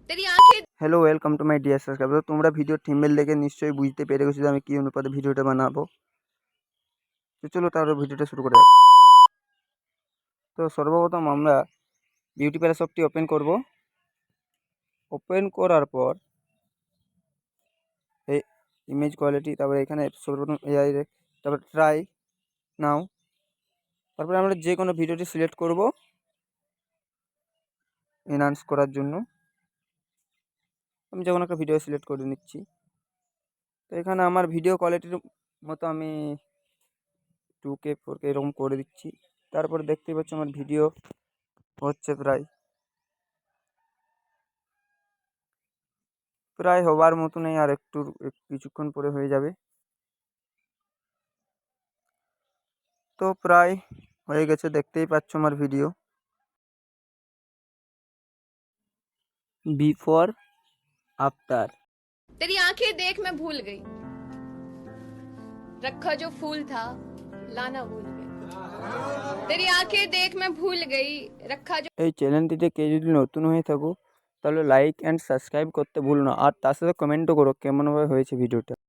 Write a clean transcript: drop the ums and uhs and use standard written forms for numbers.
तेरी आंखें। Hello welcome to my dear subscriber. তোমরা ভিডিও থিম্বেল দেখে নিশ্চয়ই বুঝতে পেরে গেছো যে আমি কী অনুপাতে ভিডিওটা বানাবো। তো চলো তাহলে ভিডিওটা শুরু করা যাক। তো সর্বপ্রথম আমরা বিউটি প্যারাশপটি ওপেন করব। ওপেন করার পর এই ইমেজ কোয়ালিটি, তারপরে এখানে সর্বপ্রথম এআই, তারপর ট্রাই নাও। তারপরে আমরা যে কোনো ভিডিওটি সিলেক্ট করব এনহান্স করার জন্য। আমি যে কোনো একটা ভিডিও সিলেক্ট করে নিচ্ছি। তো এখানে আমার ভিডিও কোয়ালিটির মতো আমি 2K 4K এরকম করে দিচ্ছি। তারপরে দেখতেই পাচ্ছ আমার ভিডিও হচ্ছে প্রায় প্রায় হবার মতনই, আর একটু কিছুক্ষণ পরে হয়ে যাবে। তো প্রায় হয়ে গেছে, দেখতেই পাচ্ছ আমার ভিডিও। Before after. तेरी आंखें देख मैं भूल गई, रखा जो फूल था लाना भूल गई। तेरी आंखें देख मैं भूल गई, रखा जो। এই চ্যানেলটিতে কেউ যদি নতুন হয়ে থাকো তাহলে লাইক অ্যান্ড সাবস্ক্রাইব করতে ভুলো না, আর তার সাথে কমেন্টও করো কেমনভাবে হয়েছে ভিডিওটা।